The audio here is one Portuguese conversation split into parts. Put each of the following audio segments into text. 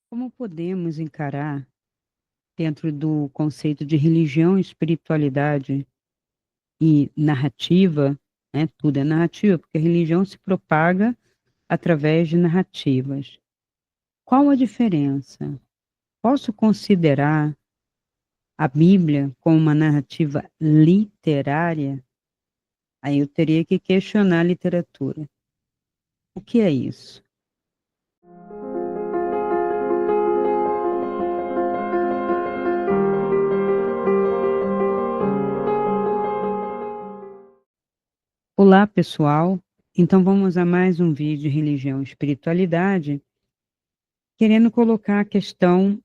Como podemos encarar, dentro do conceito de religião, espiritualidade e narrativa, né, tudo é narrativa, porque a religião se propaga através de narrativas. Qual a diferença? Posso considerar a Bíblia como uma narrativa literária? Aí eu teria que questionar a literatura. O que é isso? Olá, pessoal. Então vamos a mais um vídeo de religião e espiritualidade, querendo colocar a questão,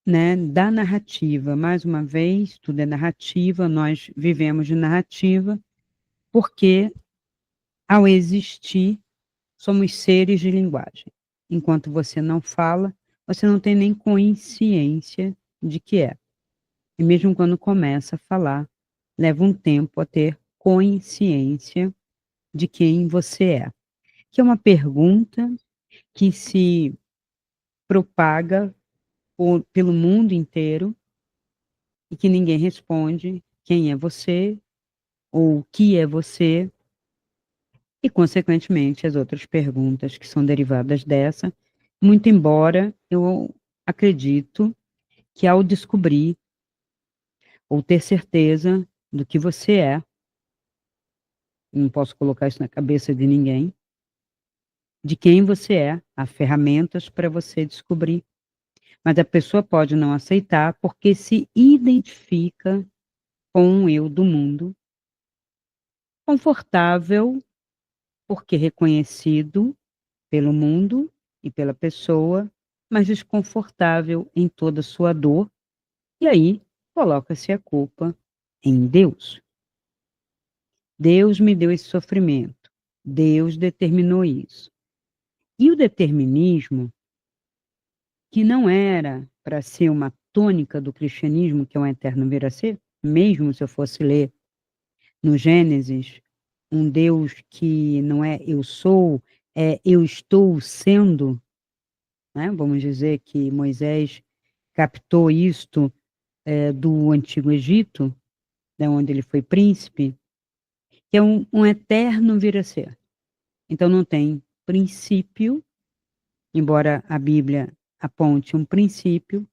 né, da narrativa. Mais uma vez, tudo é narrativa, nós vivemos de narrativa, porque ao existir, somos seres de linguagem. Enquanto você não fala, você não tem nem consciência de que é. E mesmo quando começa a falar, leva um tempo a ter consciência de quem você é. Que é uma pergunta que se propaga pelo mundo inteiro e que ninguém responde quem é você ou o que é você, e, consequentemente, as outras perguntas que são derivadas dessa, muito embora eu acredito que ao descobrir ou ter certeza do que você é, não posso colocar isso na cabeça de ninguém, de quem você é, há ferramentas para você descobrir, mas a pessoa pode não aceitar porque se identifica com um eu do mundo, confortável, porque reconhecido pelo mundo e pela pessoa, mas desconfortável em toda sua dor, e aí coloca-se a culpa em Deus. Deus me deu esse sofrimento, Deus determinou isso. E o determinismo, que não era para ser uma tônica do cristianismo, que é um eterno vir a ser, mesmo se eu fosse ler no Gênesis, um Deus que não é eu sou, é eu estou sendo, né? Vamos dizer que Moisés captou isto do Antigo Egito, né, onde ele foi príncipe, que é um eterno vir a ser. Então não tem princípio, embora a Bíblia aponte um princípio,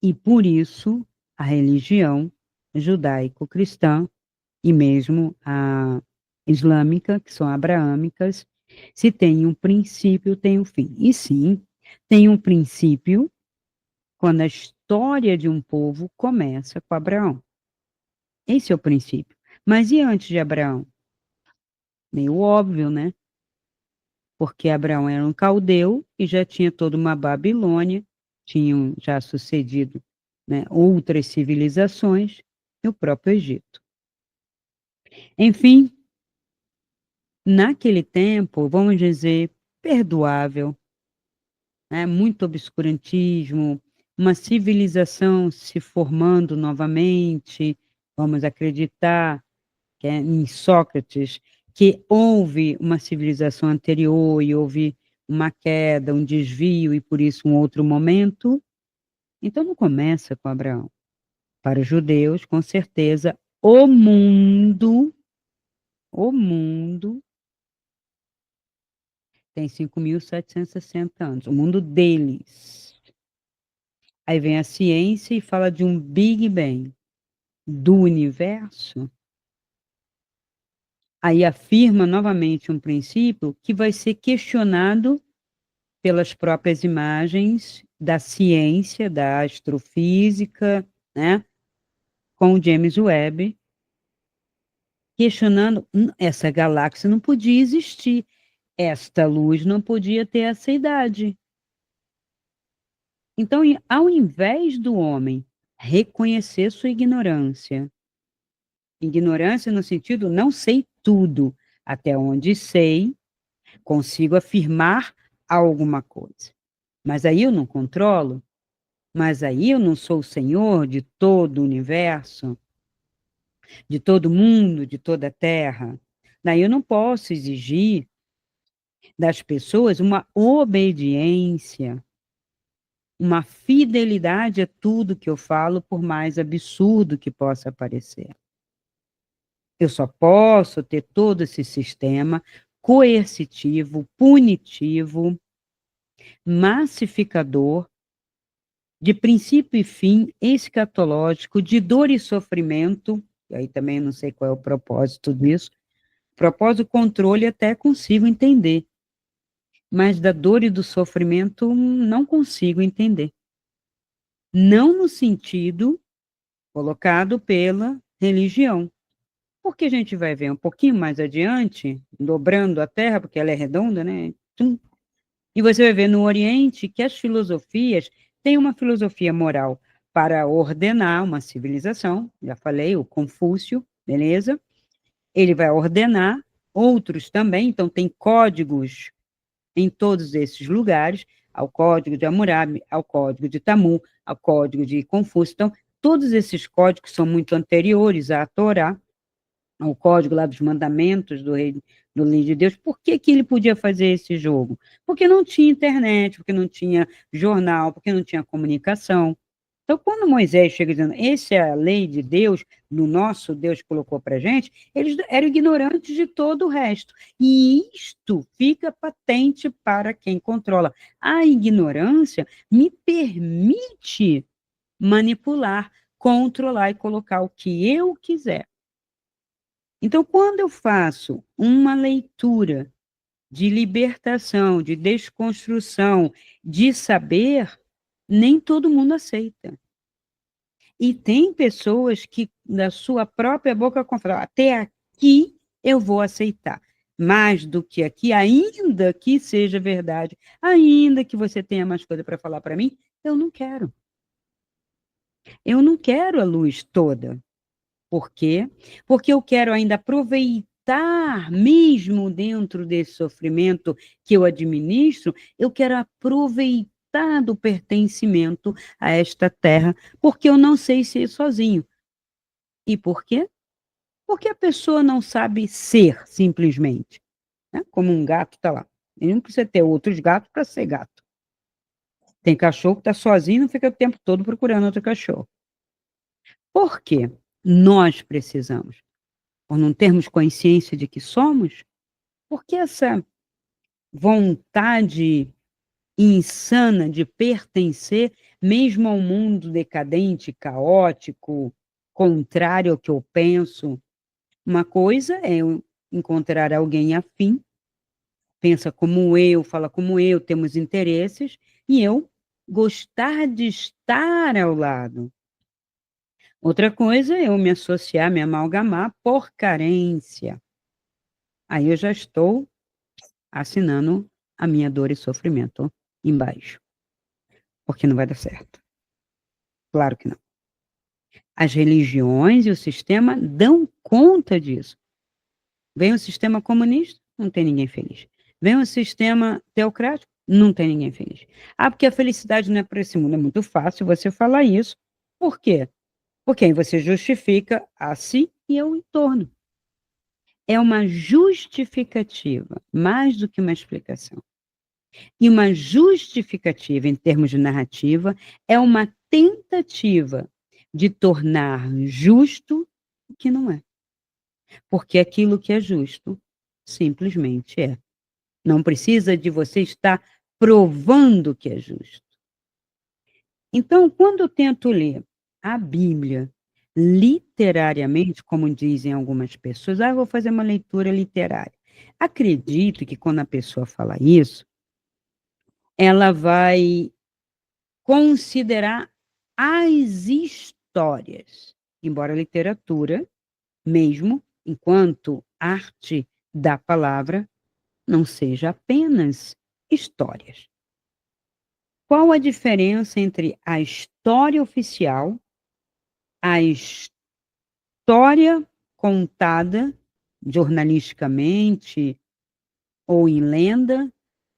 e por isso a religião judaico-cristã e mesmo a islâmica, que são abraâmicas, se tem um princípio, tem um fim. E sim, tem um princípio quando a história de um povo começa com Abraão. Esse é o princípio. Mas e antes de Abraão? Meio óbvio, né? Porque Abraão era um caldeu e já tinha toda uma Babilônia, tinham já sucedido, né, outras civilizações e o próprio Egito. Enfim, naquele tempo, vamos dizer, perdoável, né, muito obscurantismo, uma civilização se formando novamente, vamos acreditar que é em Sócrates, que houve uma civilização anterior e houve uma queda, um desvio e por isso um outro momento. Então não começa com Abraão. Para os judeus, com certeza, o mundo tem 5.760 anos, o mundo deles. Aí vem a ciência e fala de um Big Bang do universo. Aí afirma novamente um princípio que vai ser questionado pelas próprias imagens da ciência, da astrofísica, né, com o James Webb, questionando essa galáxia não podia existir, esta luz não podia ter essa idade. Então, ao invés do homem reconhecer sua ignorância, ignorância no sentido não sei tudo, até onde sei, consigo afirmar alguma coisa. Mas aí eu não controlo, mas aí eu não sou o senhor de todo o universo, de todo mundo, de toda a terra. Daí eu não posso exigir das pessoas uma obediência uma fidelidade a tudo que eu falo, por mais absurdo que possa parecer. Eu só posso ter todo esse sistema coercitivo, punitivo, massificador, de princípio e fim, escatológico, de dor e sofrimento, e aí também não sei qual é o propósito disso, propósito, controle até consigo entender, mas da dor e do sofrimento não consigo entender. Não no sentido colocado pela religião. Porque a gente vai ver um pouquinho mais adiante, dobrando a Terra, porque ela é redonda, né? E você vai ver no Oriente que as filosofias têm uma filosofia moral para ordenar uma civilização. Já falei, o Confúcio, beleza? Ele vai ordenar, outros também, então tem códigos em todos esses lugares, ao código de Hammurabi, ao código de Tamu, ao código de Confúcio. Então, todos esses códigos são muito anteriores à Torá, ao código lá dos mandamentos do lei de Deus. Por que que ele podia fazer esse jogo? Porque não tinha internet, porque não tinha jornal, porque não tinha comunicação. Então, quando Moisés chega dizendo, essa é a lei de Deus, no nosso Deus colocou para a gente, eles eram ignorantes de todo o resto. E isto fica patente para quem controla. A ignorância me permite manipular, controlar e colocar o que eu quiser. Então, quando eu faço uma leitura de libertação, de desconstrução, de saber, nem todo mundo aceita. E tem pessoas que, da sua própria boca, falam, até aqui eu vou aceitar. Mais do que aqui, ainda que seja verdade, ainda que você tenha mais coisa para falar para mim, eu não quero. Eu não quero a luz toda. Por quê? Porque eu quero ainda aproveitar, mesmo dentro desse sofrimento que eu administro, eu quero aproveitar do pertencimento a esta terra, porque eu não sei ser sozinho. E por quê? Porque a pessoa não sabe ser, simplesmente. Né? Como um gato está lá. Ele não precisa ter outros gatos para ser gato. Tem cachorro que está sozinho e não fica o tempo todo procurando outro cachorro. Por quê? Nós precisamos. Por não termos consciência de que somos, porque essa vontade insana de pertencer, mesmo ao mundo decadente, caótico, contrário ao que eu penso. Uma coisa é eu encontrar alguém afim, pensa como eu, fala como eu, temos interesses, e eu gostar de estar ao lado. Outra coisa é eu me associar, me amalgamar por carência. Aí eu já estou assinando a minha dor e sofrimento embaixo, porque não vai dar certo. Claro que não. As religiões e o sistema dão conta disso. Vem o sistema comunista, não tem ninguém feliz. Vem o sistema teocrático, não tem ninguém feliz. Ah, porque a felicidade não é para esse mundo. É muito fácil você falar isso. Por quê? Porque aí você justifica a si e ao entorno. É uma justificativa, mais do que uma explicação. E uma justificativa, em termos de narrativa, é uma tentativa de tornar justo o que não é. Porque aquilo que é justo simplesmente é. Não precisa de você estar provando que é justo. Então, quando eu tento ler a Bíblia literariamente, como dizem algumas pessoas, eu vou fazer uma leitura literária. Acredito que quando a pessoa fala isso, ela vai considerar as histórias, embora a literatura, mesmo enquanto arte da palavra, não seja apenas histórias. Qual a diferença entre a história oficial, a história contada jornalisticamente ou em lenda,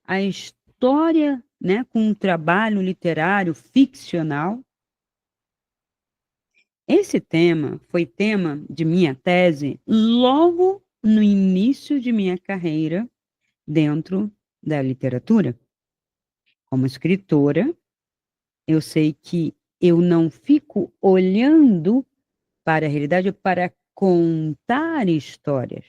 a história, né, com um trabalho literário ficcional? Esse tema foi tema de minha tese logo no início de minha carreira dentro da literatura, como escritora, Eu sei que eu não fico olhando para a realidade para contar histórias.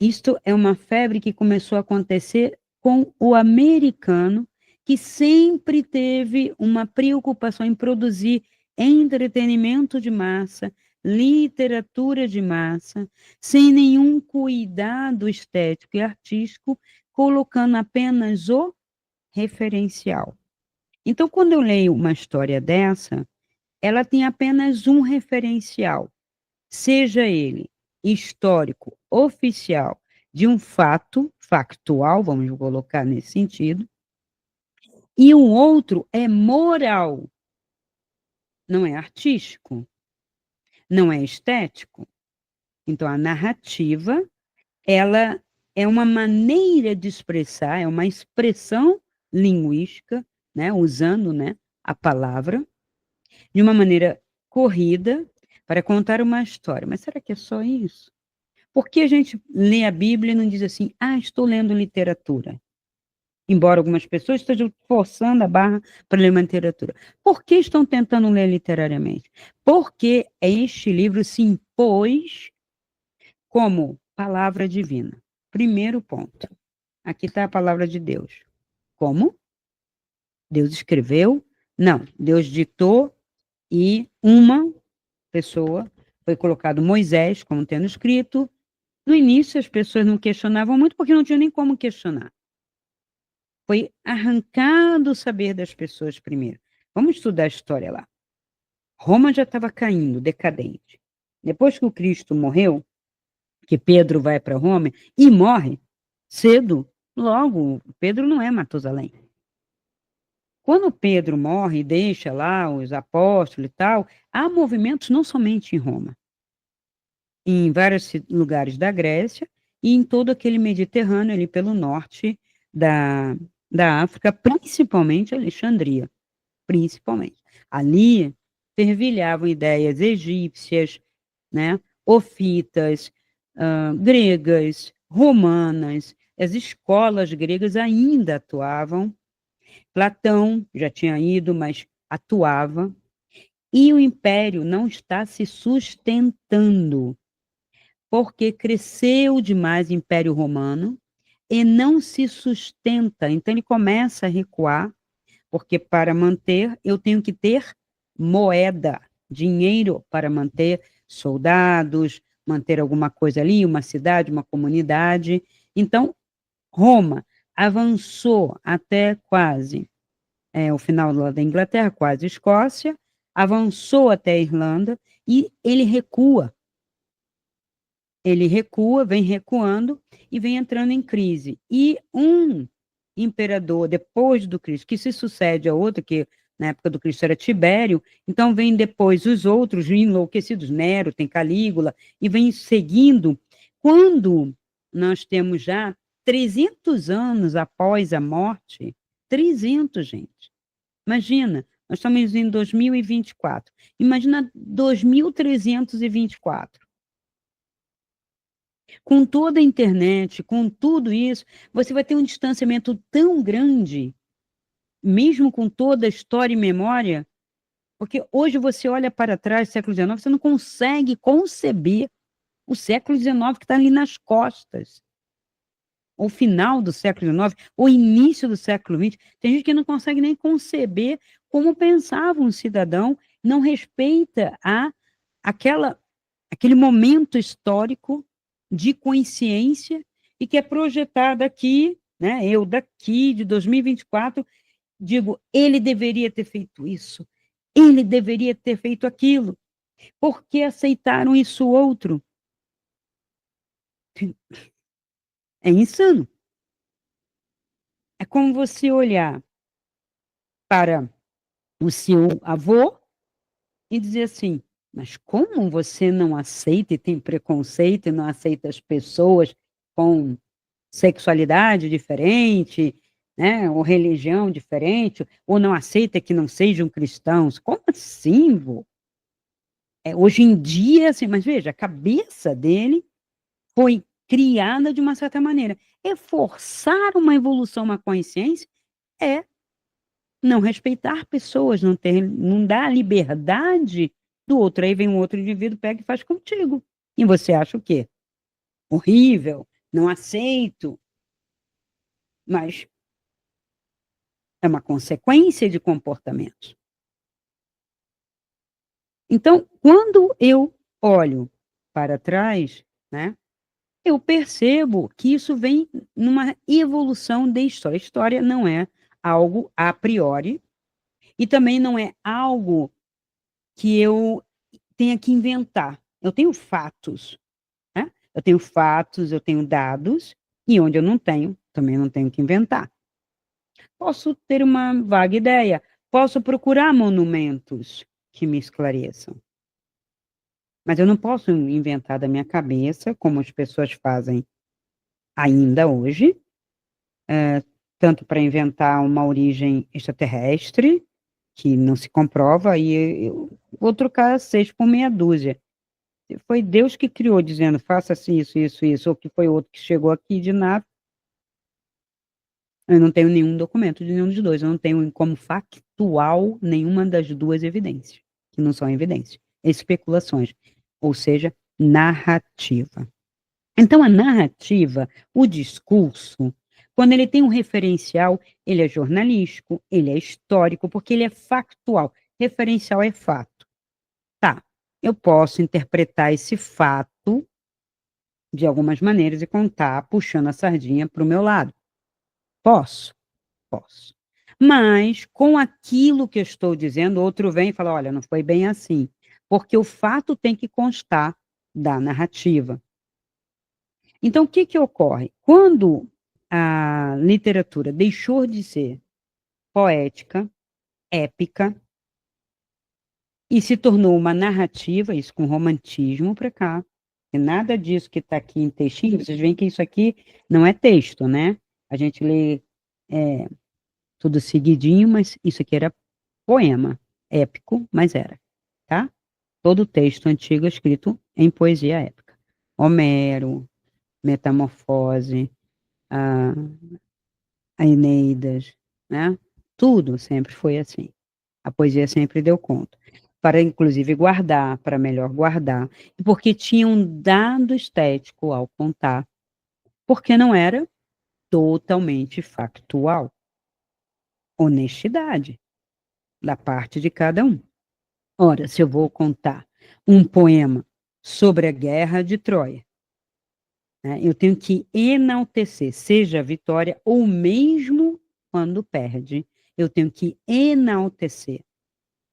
Isto é uma febre que começou a acontecer com o americano, que sempre teve uma preocupação em produzir entretenimento de massa, literatura de massa, sem nenhum cuidado estético e artístico, colocando apenas o referencial. Então, quando eu leio uma história dessa, ela tem apenas um referencial, seja ele histórico, oficial, de um fato, factual, vamos colocar nesse sentido, e o outro é moral, não é artístico, não é estético. Então, a narrativa, ela é uma maneira de expressar, é uma expressão linguística, né, usando, né, a palavra, de uma maneira corrida, para contar uma história. Mas será que é só isso? Por que a gente lê a Bíblia e não diz assim, estou lendo literatura? Embora algumas pessoas estejam forçando a barra para ler uma literatura. Por que estão tentando ler literariamente? Porque este livro se impôs como palavra divina. Primeiro ponto. Aqui está a palavra de Deus. Como? Deus escreveu? Não. Deus ditou e uma pessoa foi colocado Moisés, como tendo escrito. No início, as pessoas não questionavam muito porque não tinha nem como questionar. Foi arrancado o saber das pessoas primeiro. Vamos estudar a história lá. Roma já estava caindo, decadente. Depois que o Cristo morreu, que Pedro vai para Roma e morre cedo, logo, Pedro não é Matusalém. Quando Pedro morre e deixa lá os apóstolos e tal, há movimentos não somente em Roma, em vários lugares da Grécia e em todo aquele Mediterrâneo ali pelo norte da, da África, principalmente Alexandria, principalmente. Ali fervilhavam ideias egípcias, né, ofitas, gregas, romanas, as escolas gregas ainda atuavam, Platão já tinha ido, mas atuava, e o império não está se sustentando porque cresceu demais o Império Romano e não se sustenta. Então, ele começa a recuar, porque para manter, eu tenho que ter moeda, dinheiro para manter soldados, manter alguma coisa ali, uma cidade, uma comunidade. Então, Roma avançou até quase o final da Inglaterra, quase Escócia, avançou até a Irlanda e ele recua, vem recuando e vem entrando em crise. E um imperador, depois do Cristo, que se sucede a outro, que na época do Cristo era Tibério, então vem depois os outros enlouquecidos, Nero, tem Calígula, e vem seguindo. Quando nós temos já 300 anos após a morte, 300, gente. Imagina, nós estamos em 2024. Imagina 2324. Com toda a internet, com tudo isso, você vai ter um distanciamento tão grande, mesmo com toda a história e memória, porque hoje você olha para trás, século XIX, você não consegue conceber o século XIX que está ali nas costas. O final do século XIX, o início do século XX. Tem gente que não consegue nem conceber como pensava um cidadão, não respeita aquele momento histórico de consciência e que é projetado aqui, né? Eu daqui de 2024 digo, ele deveria ter feito isso, ele deveria ter feito aquilo. Por que aceitaram isso outro? É insano. É como você olhar para o seu avô e dizer assim, mas como você não aceita e tem preconceito e não aceita as pessoas com sexualidade diferente, né, ou religião diferente, ou não aceita que não sejam cristãos? Como assim, vô? Hoje em dia, assim, mas veja, a cabeça dele foi criada de uma certa maneira. É forçar uma evolução, uma consciência? É. não respeitar pessoas, não dar a liberdade do outro. Aí vem um outro indivíduo, pega e faz contigo. E você acha o quê? Horrível, não aceito. Mas é uma consequência de comportamento. Então, quando eu olho para trás, né, eu percebo que isso vem numa evolução da história. A história não é algo a priori e também não é algo que eu tenha que inventar. Eu tenho fatos, né? Eu tenho fatos, eu tenho dados, e onde eu não tenho, também não tenho que inventar. Posso ter uma vaga ideia, posso procurar monumentos que me esclareçam, mas eu não posso inventar da minha cabeça, como as pessoas fazem ainda hoje, tanto para inventar uma origem extraterrestre, que não se comprova, e eu vou trocar 6 por meia dúzia. Foi Deus que criou, dizendo, faça-se isso, isso, isso, ou que foi outro que chegou aqui de nada. Eu não tenho nenhum documento de nenhum dos dois, eu não tenho como factual nenhuma das duas evidências, que não são evidências, especulações, ou seja, narrativa. Então, a narrativa, o discurso, quando ele tem um referencial, ele é jornalístico, ele é histórico, porque ele é factual. Referencial é fato. Tá, eu posso interpretar esse fato de algumas maneiras e contar puxando a sardinha para o meu lado. Posso? Posso. Mas, com aquilo que eu estou dizendo, outro vem e fala: olha, não foi bem assim. Porque o fato tem que constar da narrativa. Então, o que que ocorre? Quando a literatura deixou de ser poética, épica, e se tornou uma narrativa, isso com romantismo para cá, e nada disso que está aqui em textinho, vocês veem que isso aqui não é texto, né? A gente lê tudo seguidinho, mas isso aqui era poema, épico, mas era, tá? Todo texto antigo é escrito em poesia épica. Homero, Metamorfose, a a Eneidas, né? Tudo sempre foi assim. A poesia sempre deu conta. Para, inclusive, guardar, para melhor guardar, e porque tinha um dado estético ao contar, porque não era totalmente factual. Honestidade da parte de cada um. Ora, se eu vou contar um poema sobre a guerra de Troia, né, eu tenho que enaltecer, seja a vitória ou mesmo quando perde, eu tenho que enaltecer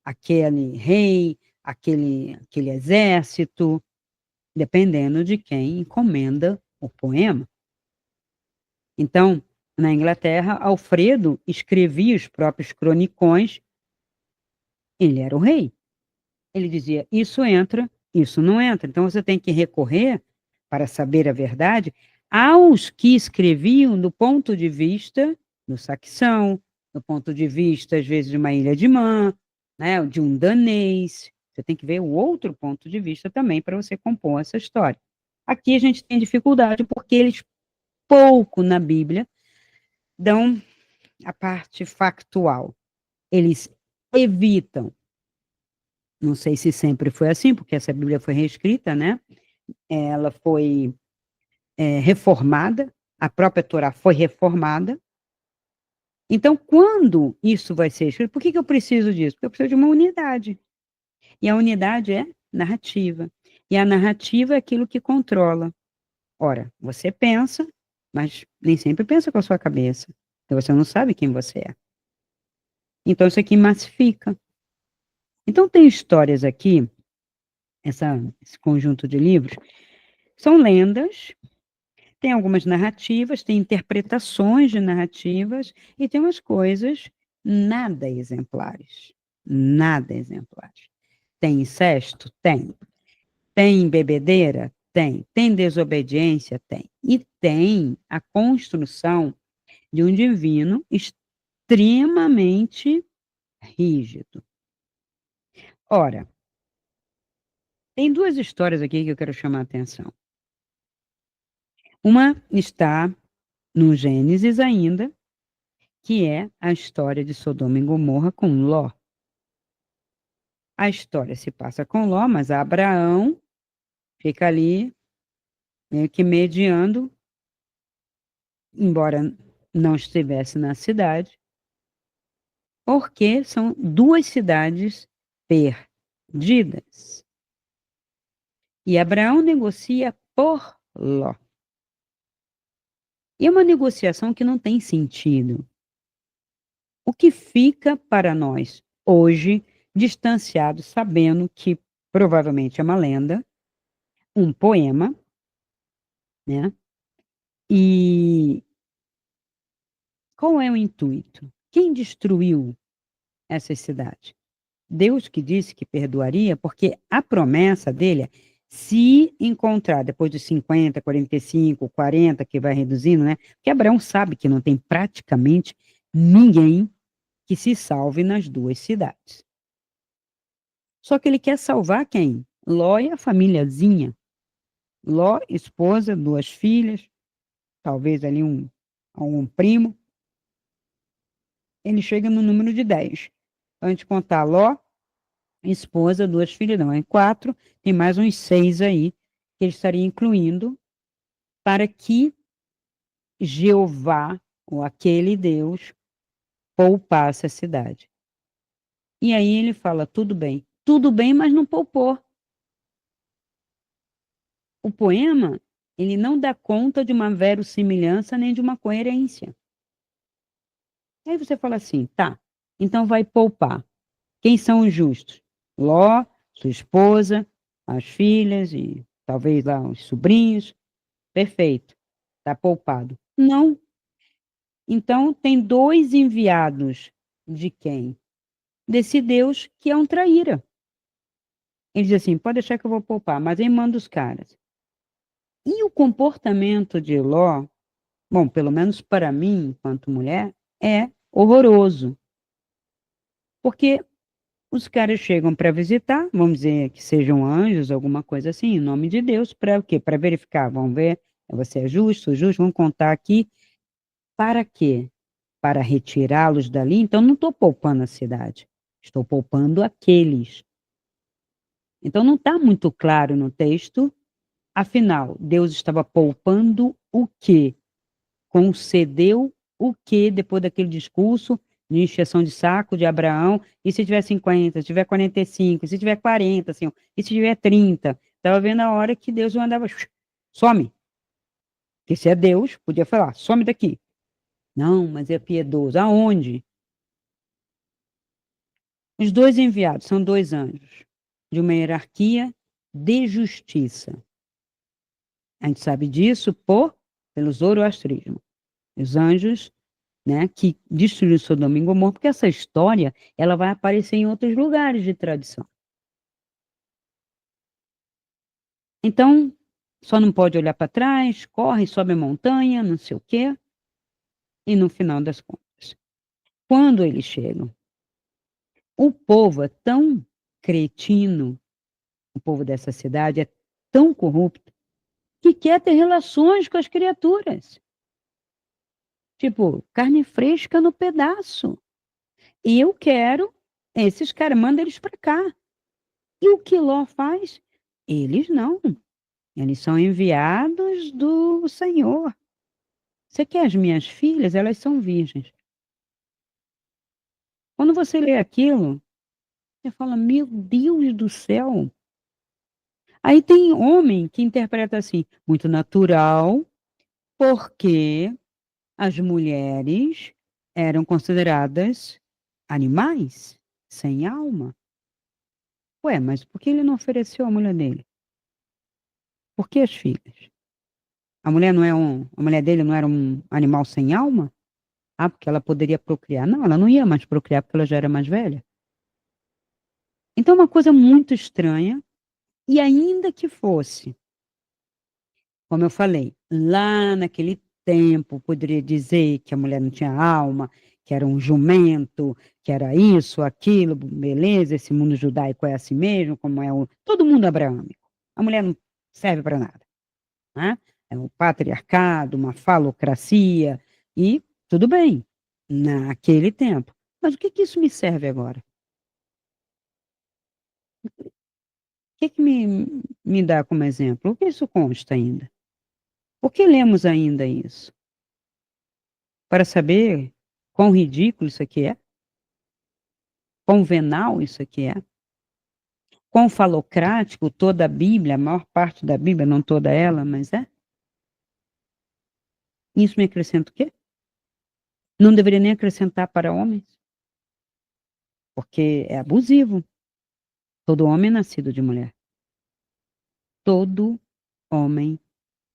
aquele rei, aquele exército, dependendo de quem encomenda o poema. Então, na Inglaterra, Alfredo escrevia os próprios cronicões, ele era o rei. Ele dizia: isso entra, isso não entra. Então, você tem que recorrer, para saber a verdade, aos que escreviam do ponto de vista do saxão, do ponto de vista, às vezes, de uma ilha de Man, né, de um danês. Você tem que ver o outro ponto de vista também para você compor essa história. Aqui a gente tem dificuldade porque eles pouco na Bíblia dão a parte factual. Eles evitam, não sei se sempre foi assim, porque essa Bíblia foi reescrita, né? Ela foi reformada, a própria Torá foi reformada. Então, quando isso vai ser escrito, por que que eu preciso disso? Porque eu preciso de uma unidade. E a unidade é narrativa. E a narrativa é aquilo que controla. Ora, você pensa, mas nem sempre pensa com a sua cabeça. Então, você não sabe quem você é. Então, isso aqui massifica. Então, tem histórias aqui, esse conjunto de livros, são lendas. Tem algumas narrativas, tem interpretações de narrativas e tem umas coisas nada exemplares. Nada exemplares. Tem incesto? Tem. Tem bebedeira? Tem. Tem desobediência? Tem. E tem a construção de um divino extremamente rígido. Ora, tem duas histórias aqui que eu quero chamar a atenção. Uma está no Gênesis ainda, que é a história de Sodoma e Gomorra com Ló. A história se passa com Ló, mas Abraão fica ali meio que mediando, embora não estivesse na cidade, porque são duas cidades perdidas. E Abraão negocia por Ló. E é uma negociação que não tem sentido. O que fica para nós hoje, distanciado, sabendo que provavelmente é uma lenda, um poema, né? E qual é o intuito? Quem destruiu essas cidades? Deus que disse que perdoaria, porque a promessa dele é, se encontrar depois dos 50, 45, 40, que vai reduzindo, né? Porque Abraão sabe que não tem praticamente ninguém que se salve nas duas cidades. Só que ele quer salvar quem? Ló e a famíliazinha. Ló, esposa, duas filhas, talvez ali um primo. Ele chega no número de 10. Antes de contar Ló, esposa, duas filhas, não, é 4, tem mais uns 6 aí, que ele estaria incluindo, para que Jeová, ou aquele Deus, poupasse a cidade. E aí ele fala, tudo bem, mas não poupou. O poema, ele não dá conta de uma verossimilhança nem de uma coerência. Aí você fala assim, tá, então vai poupar. Quem são os justos? Ló, sua esposa, as filhas e talvez lá os sobrinhos. Perfeito, está poupado. Não. Então, tem dois enviados de quem? Desse Deus que é um traíra. Ele diz assim: pode deixar que eu vou poupar, mas aí manda os caras. E o comportamento de Ló, bom, pelo menos para mim, enquanto mulher, é horroroso. Porque os caras chegam para visitar, vamos dizer que sejam anjos, alguma coisa assim, em nome de Deus, para o quê? Para verificar, vamos ver, você é justo, justo, vamos contar aqui. Para quê? Para retirá-los dali? Então, não estou poupando a cidade, estou poupando aqueles. Então, não está muito claro no texto, afinal, Deus estava poupando o quê? Concedeu o quê depois daquele discurso de encheção de saco de Abraão? E se tiver 50, se tiver 45, se tiver 40, assim, e se tiver 30? Estava vendo a hora que Deus mandava, some. Porque se é Deus, podia falar, some daqui. Não, mas é piedoso. Aonde? Os dois enviados são dois anjos, de uma hierarquia de justiça. A gente sabe disso pelo zoroastrismo. Os anjos, né, que destruíram Sodoma e Gomorra, porque essa história ela vai aparecer em outros lugares de tradição. Então, só não pode olhar para trás, corre, sobe a montanha, não sei o quê, e no final das contas, quando eles chegam, o povo é tão cretino, o povo dessa cidade é tão corrupto, que quer ter relações com as criaturas. Tipo, carne fresca no pedaço. E eu quero, esses caras, manda eles para cá. E o que Ló faz? Eles não. Eles são enviados do Senhor. Você quer as minhas filhas? Elas são virgens. Quando você lê aquilo, você fala, meu Deus do céu. Aí tem homem que interpreta assim, muito natural, porque as mulheres eram consideradas animais, sem alma. Ué, mas por que ele não ofereceu a mulher dele? Por que as filhas? A mulher dele não era um animal sem alma? Ah, porque ela poderia procriar. Não, ela não ia mais procriar porque ela já era mais velha. Então, é uma coisa muito estranha. E ainda que fosse, como eu falei, lá naquele tempo, poderia dizer que a mulher não tinha alma, que era um jumento, que era isso, aquilo, beleza, esse mundo judaico é assim mesmo, como é todo mundo abraâmico. A mulher não serve para nada, né? É um patriarcado, uma falocracia, e tudo bem. naquele tempo. Mas o que que isso me serve agora? O que que me dá como exemplo? O que isso consta ainda? Por que lemos ainda isso? Para saber quão ridículo isso aqui é? Quão venal isso aqui é? Quão falocrático toda a Bíblia, a maior parte da Bíblia, não toda ela, mas é? Isso me acrescenta o quê? Não deveria nem acrescentar para homens, porque é abusivo. Todo homem é nascido de mulher. Todo homem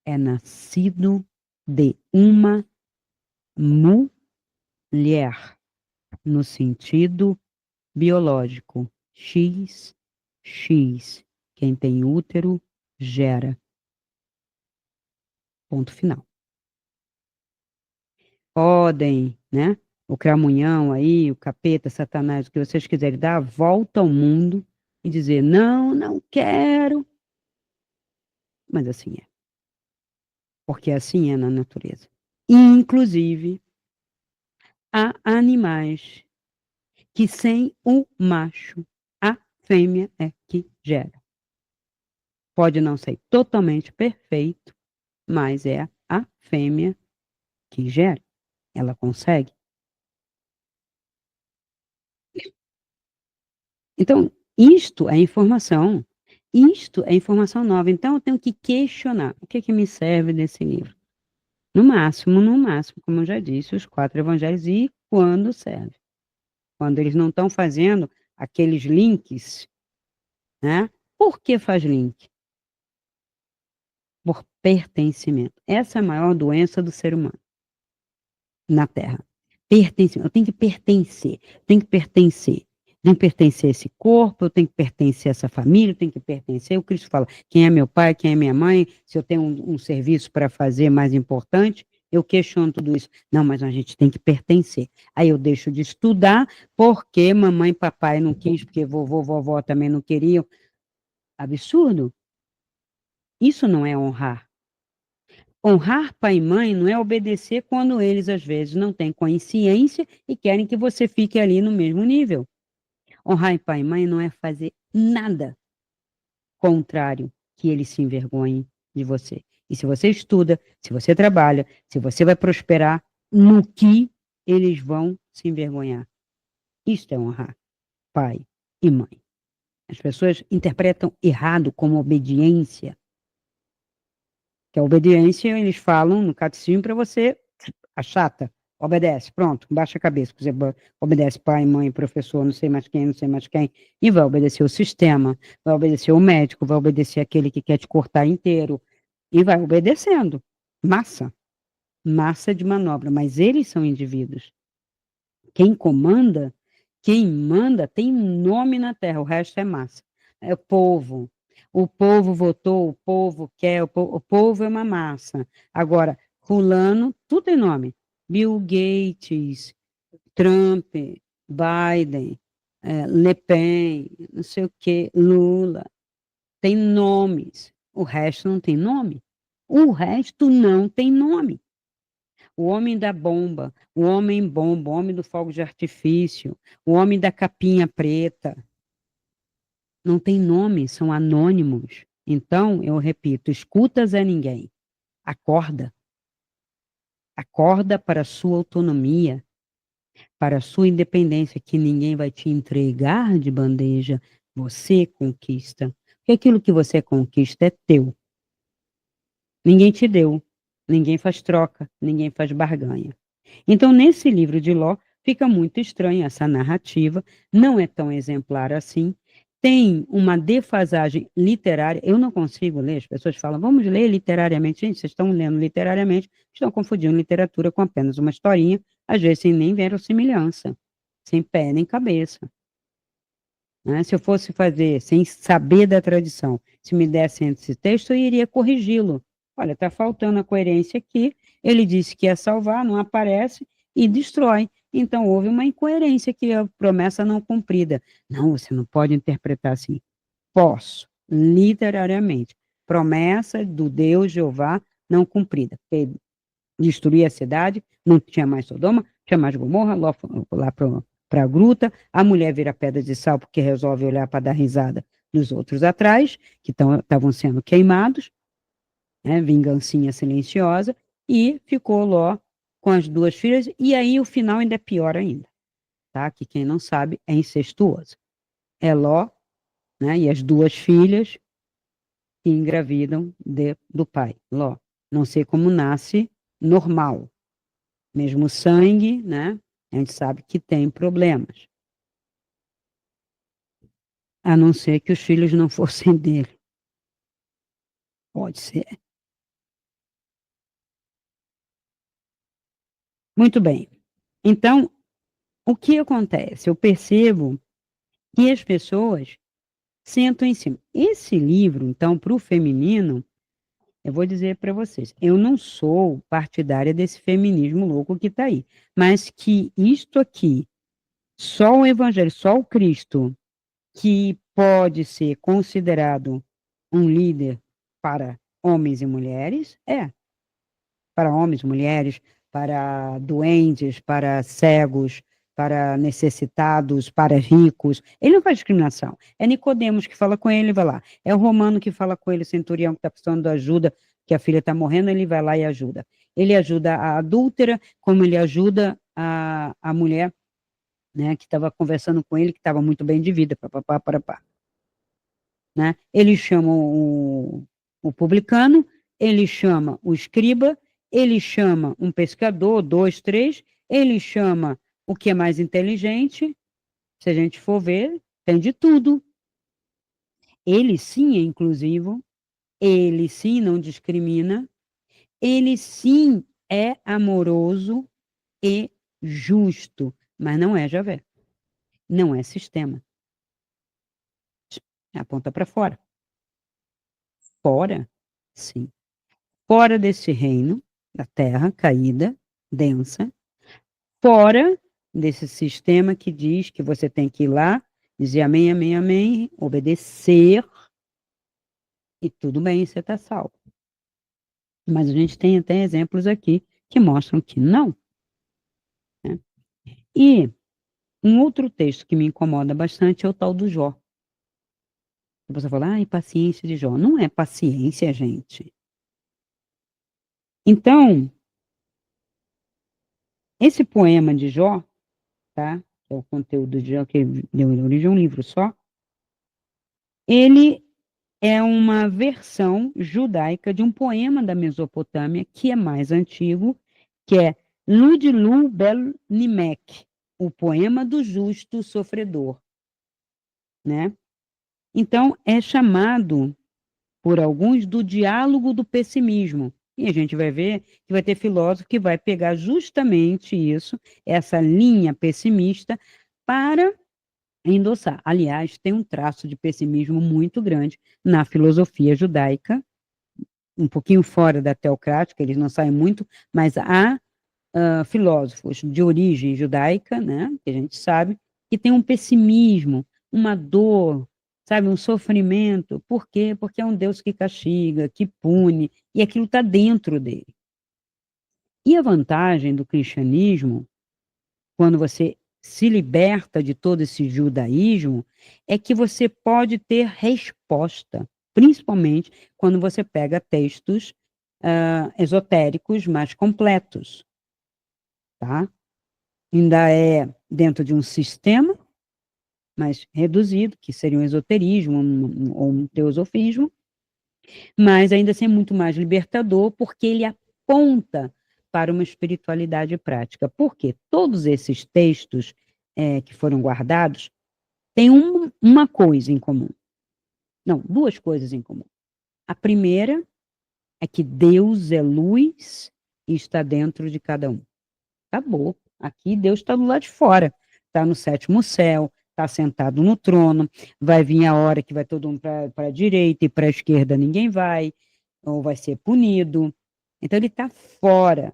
é nascido de uma mulher, no sentido biológico. X, X. Quem tem útero, gera. Ponto final. Podem, né? O cramunhão aí, o capeta, Satanás, o que vocês quiserem, dar a volta ao mundo e dizer, não, não quero. Mas assim é. Porque assim é na natureza. Inclusive, há animais que sem o macho, a fêmea é que gera. Pode não ser totalmente perfeito, mas é a fêmea que gera. Ela consegue. Então, isto é informação. Isto é informação nova. Então, eu tenho que questionar. O que que me serve desse livro? No máximo, como eu já disse, os 4 evangelhos e quando serve. Quando eles não estão fazendo aqueles links, né? Por que faz link? Por pertencimento. Essa é a maior doença do ser humano na Terra. Pertencimento. Eu tenho que pertencer, tenho que pertencer. Tenho que pertencer a esse corpo, eu tenho que pertencer a essa família, eu tenho que pertencer. O Cristo fala: quem é meu pai, quem é minha mãe, se eu tenho um serviço para fazer mais importante, eu questiono tudo isso. Não, mas a gente tem que pertencer. Aí eu deixo de estudar porque mamãe e papai não quis, porque vovô, vovó também não queriam. Absurdo. Isso não é honrar. Honrar pai e mãe não é obedecer quando eles, às vezes, não têm consciência e querem que você fique ali no mesmo nível. Honrar pai e mãe não é fazer nada contrário que eles se envergonhem de você. E se você estuda, se você trabalha, se você vai prosperar, no que eles vão se envergonhar. Isto é honrar pai e mãe. As pessoas interpretam errado como obediência. Que a obediência, eles falam no catecismo para você, achata, obedece, pronto, baixa a cabeça. Você obedece pai, mãe, professor, não sei mais quem, não sei mais quem, e vai obedecer o sistema, vai obedecer o médico, vai obedecer aquele que quer te cortar inteiro, e vai obedecendo. Massa, massa de manobra, mas eles são indivíduos. Quem comanda, quem manda tem nome na terra, o resto é massa. É o povo. O povo votou, o povo quer, o povo é uma massa. Agora, fulano, tudo tem nome. Bill Gates, Trump, Biden, Le Pen, não sei o quê, Lula. Tem nomes. O resto não tem nome. O resto não tem nome. O homem da bomba, o homem bomba, o homem do fogo de artifício, o homem da capinha preta. Não tem nome, são anônimos. Então, eu repito, escuta Zé Ninguém. Acorda. Acorda para a sua autonomia, para a sua independência, que ninguém vai te entregar de bandeja. Você conquista. Porque aquilo que você conquista é teu. Ninguém te deu. Ninguém faz troca, ninguém faz barganha. Então, nesse livro de Ló, fica muito estranha essa narrativa, não é tão exemplar assim, tem uma defasagem literária, eu não consigo ler, as pessoas falam, vamos ler literariamente. Gente, vocês estão lendo literariamente, estão confundindo literatura com apenas uma historinha, às vezes sem nem verossimilhança, sem pé nem cabeça. Né? Se eu fosse fazer sem saber da tradição, se me dessem esse texto, eu iria corrigi-lo. Olha, está faltando a coerência aqui. Ele disse que ia salvar, não aparece e destrói. Então houve uma incoerência que a promessa não cumprida. Não, você não pode interpretar assim. Posso, literariamente. Promessa do Deus Jeová não cumprida. Destruir a cidade, não tinha mais Sodoma, chamar de Gomorra, lá para a gruta, a mulher vira pedra de sal porque resolve olhar para dar risada dos outros atrás, que estavam sendo queimados, né, vingancinha silenciosa, e ficou Ló com as duas filhas, e aí o final ainda é pior ainda, tá? Que quem não sabe é incestuoso. É Ló, né, e as duas filhas que engravidam do pai, Ló. Não sei como nasce normal, mesmo sangue, né? A gente sabe que tem problemas. A não ser que os filhos não fossem dele. Pode ser. Muito bem. Então, o que acontece? Eu percebo que as pessoas sentam em cima. Esse livro, então, para o feminino, eu vou dizer para vocês, eu não sou partidária desse feminismo louco que está aí, mas que isto aqui, só o Evangelho, só o Cristo, que pode ser considerado um líder para homens e mulheres, para homens, mulheres, para doentes, para cegos, para necessitados, para ricos. Ele não faz discriminação. É Nicodemos que fala com ele, vai lá. É o Romano que fala com ele, o centurião que está precisando de ajuda, que a filha está morrendo, ele vai lá e ajuda. Ele ajuda a adúltera, como ele ajuda a mulher, né, que estava conversando com ele, que estava muito bem de vida, papapá, papapá, né? Ele chama o publicano, ele chama o escriba, ele chama um pescador, dois, três, ele chama o que é mais inteligente, se a gente for ver, tem de tudo. Ele sim é inclusivo, ele sim não discrimina, ele sim é amoroso e justo, mas não é Javé, não é sistema. Aponta para fora. Fora, sim. Fora desse reino, da terra caída, densa, fora desse sistema que diz que você tem que ir lá, dizer amém, amém, amém, obedecer, e tudo bem, você está salvo. Mas a gente tem até exemplos aqui que mostram que não. Né? E um outro texto que me incomoda bastante é o tal do Jó. Você fala, ai, paciência de Jó. Não é paciência, gente. Então, esse poema de Jó, tá? Que é o conteúdo de Jó, que deu origem a um livro só, ele é uma versão judaica de um poema da Mesopotâmia, que é mais antigo, que é Ludlu Bel Nimek, o poema do justo sofredor, né? Então, é chamado por alguns do diálogo do pessimismo. E a gente vai ver que vai ter filósofo que vai pegar justamente isso, essa linha pessimista, para endossar. Aliás, tem um traço de pessimismo muito grande na filosofia judaica, um pouquinho fora da teocrática, eles não saem muito, mas há filósofos de origem judaica, né, que a gente sabe, que tem um pessimismo, uma dor, sabe, um sofrimento. Por quê? Porque é um Deus que castiga, que pune, e aquilo está dentro dele. E a vantagem do cristianismo, quando você se liberta de todo esse judaísmo, é que você pode ter resposta, principalmente quando você pega textos esotéricos mais completos, tá? Ainda é dentro de um sistema mais reduzido, que seria um esoterismo ou um teosofismo, mas ainda assim é muito mais libertador, porque ele aponta para uma espiritualidade prática. Porque todos esses textos que foram guardados têm uma coisa em comum. Não, duas coisas em comum. A primeira é que Deus é luz e está dentro de cada um. Acabou. Aqui Deus está do lado de fora. Está no sétimo céu, está sentado no trono. Vai vir a hora que vai todo mundo para a direita e para a esquerda ninguém vai, ou vai ser punido. Então ele está fora.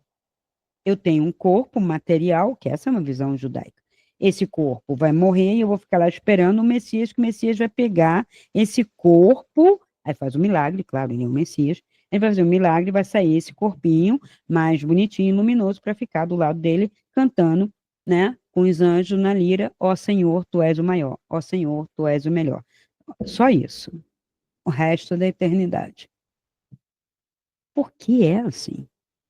Eu tenho um corpo material, que essa é uma visão judaica. Esse corpo vai morrer e eu vou ficar lá esperando o Messias, que o Messias vai pegar esse corpo, aí faz um milagre, claro, ele é o Messias, ele vai fazer um milagre, vai sair esse corpinho mais bonitinho, luminoso, para ficar do lado dele, cantando, né, com os anjos na lira, ó Senhor, tu és o maior, ó Senhor, tu és o melhor. Só isso, o resto da eternidade. Por que é assim?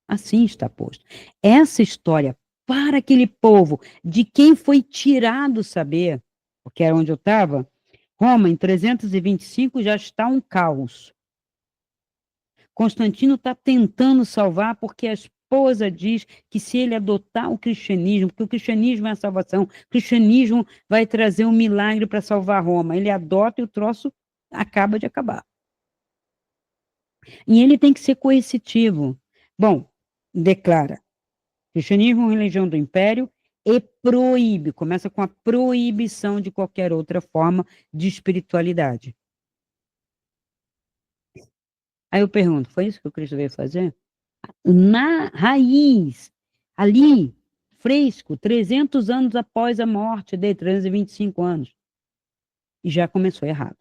Assim está posto. Essa história para aquele povo de quem foi tirado o saber, porque era onde eu estava, Roma, em 325, já está um caos. Constantino está tentando salvar porque a esposa diz que se ele adotar o cristianismo, porque o cristianismo é a salvação, o cristianismo vai trazer um milagre para salvar Roma. Ele adota e o troço acaba de acabar. E ele tem que ser coercitivo. Bom, declara: cristianismo é religião do império e proíbe, começa com a proibição de qualquer outra forma de espiritualidade. Aí eu pergunto, foi isso que o Cristo veio fazer? Na raiz, ali, fresco, 300 anos após a morte dele, 325 anos, e já começou errado.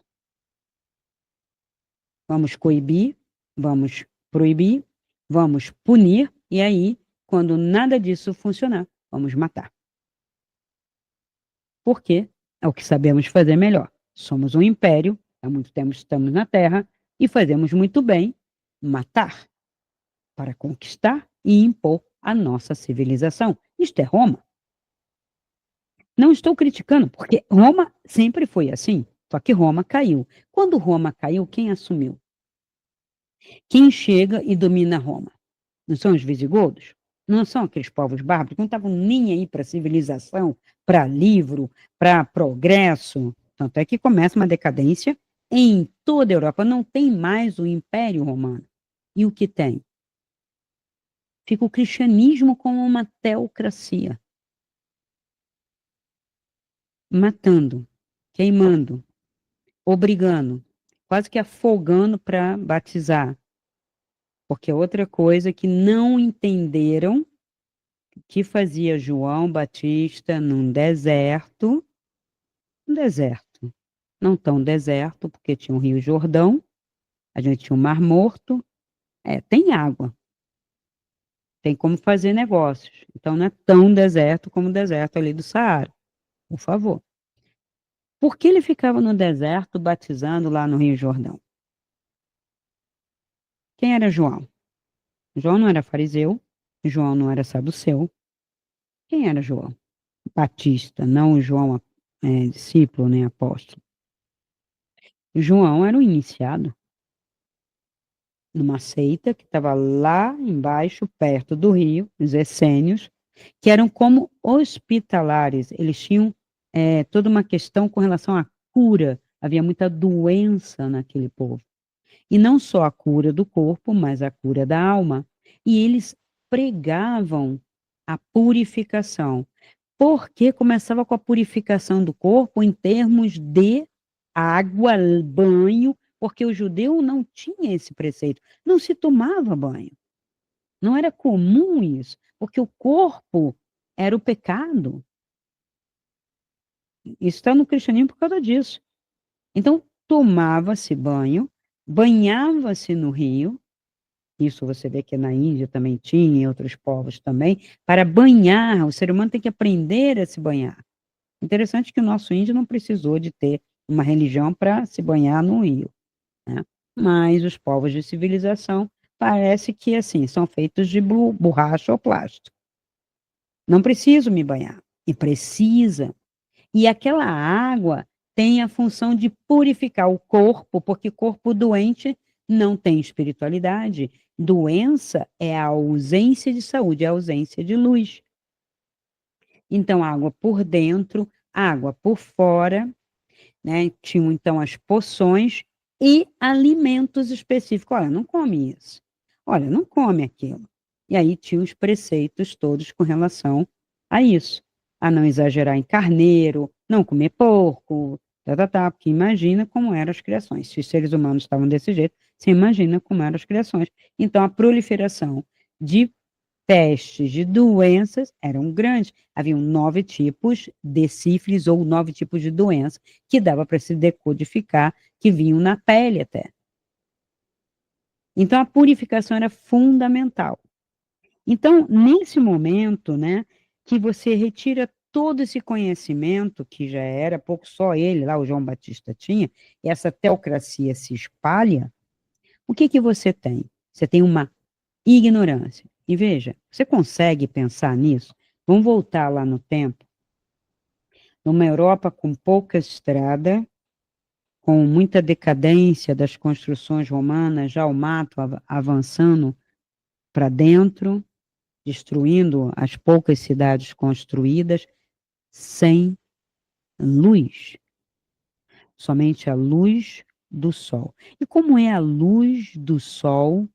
Vamos coibir, vamos proibir, vamos punir, e aí, quando nada disso funcionar, vamos matar. Porque é o que sabemos fazer melhor. Somos um império, há muito tempo estamos na Terra, e fazemos muito bem matar para conquistar e impor a nossa civilização. Isto é Roma. Não estou criticando, porque Roma sempre foi assim, só que Roma caiu. Quando Roma caiu, quem assumiu? Quem chega e domina Roma? Não são os visigodos? Não são aqueles povos bárbaros que não estavam nem aí para civilização, para livro, para progresso. Tanto é que começa uma decadência em toda a Europa. Não tem mais o Império Romano. E o que tem? Fica o cristianismo como uma teocracia, matando, queimando, obrigando, quase que afogando para batizar. Porque outra coisa que não entenderam que fazia João Batista num deserto, não tão deserto, porque tinha o Rio Jordão, a gente tinha o Mar Morto, tem água, tem como fazer negócios. Então não é tão deserto como o deserto ali do Saara, por favor. Por que ele ficava no deserto batizando lá no Rio Jordão? Quem era João? João não era fariseu, João não era saduceu. Quem era João? Batista, não o João, discípulo, nem apóstolo. João era o iniciado numa seita que estava lá embaixo, perto do rio, os essênios, que eram como hospitalares. Eles tinham toda uma questão com relação à cura. Havia muita doença naquele povo. E não só a cura do corpo, mas a cura da alma. E eles pregavam a purificação, porque começava com a purificação do corpo em termos de água, banho, porque o judeu não tinha esse preceito, não se tomava banho. Não era comum isso, porque o corpo era o pecado. Isso está no cristianismo por causa disso. Então, tomava-se banho, banhava-se no rio, isso você vê que na Índia também tinha, em outros povos também, para banhar, o ser humano tem que aprender a se banhar. Interessante que o nosso índio não precisou de ter uma religião para se banhar no rio, né? Mas os povos de civilização parece que assim são feitos de borracha ou plástico. Não preciso me banhar e precisa. E aquela água tem a função de purificar o corpo, porque corpo doente não tem espiritualidade. Doença é a ausência de saúde, é a ausência de luz. Então, água por dentro, água por fora, né? Tinham então as poções e alimentos específicos. Olha, não come isso. Olha, não come aquilo. E aí tinha os preceitos todos com relação a isso. A não exagerar em carneiro, não comer porco, porque imagina como eram as criações. Se os seres humanos estavam desse jeito, você imagina como eram as criações. Então, a proliferação de testes de doenças eram grandes. Haviam 9 tipos de sífilis ou 9 tipos de doença que dava para se decodificar, que vinham na pele até. Então, a purificação era fundamental. Então, nesse momento, né, que você retira todo esse conhecimento que já era pouco só ele, lá o João Batista tinha, e essa teocracia se espalha, o que que você tem? Você tem uma ignorância. E veja, você consegue pensar nisso? Vamos voltar lá no tempo, numa Europa com pouca estrada, com muita decadência das construções romanas, já o mato avançando para dentro, destruindo as poucas cidades construídas, sem luz, somente a luz do sol. E como é a luz do sol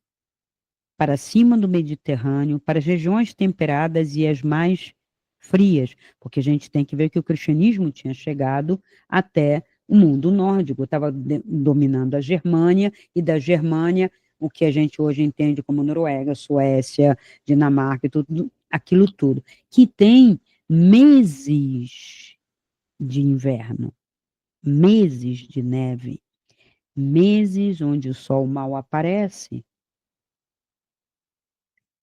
para cima do Mediterrâneo, para as regiões temperadas e as mais frias, porque a gente tem que ver que o cristianismo tinha chegado até o mundo nórdico, estava dominando a Germânia, e da Germânia, o que a gente hoje entende como Noruega, Suécia, Dinamarca, e tudo, aquilo tudo, que tem meses de inverno, meses de neve, meses onde o sol mal aparece.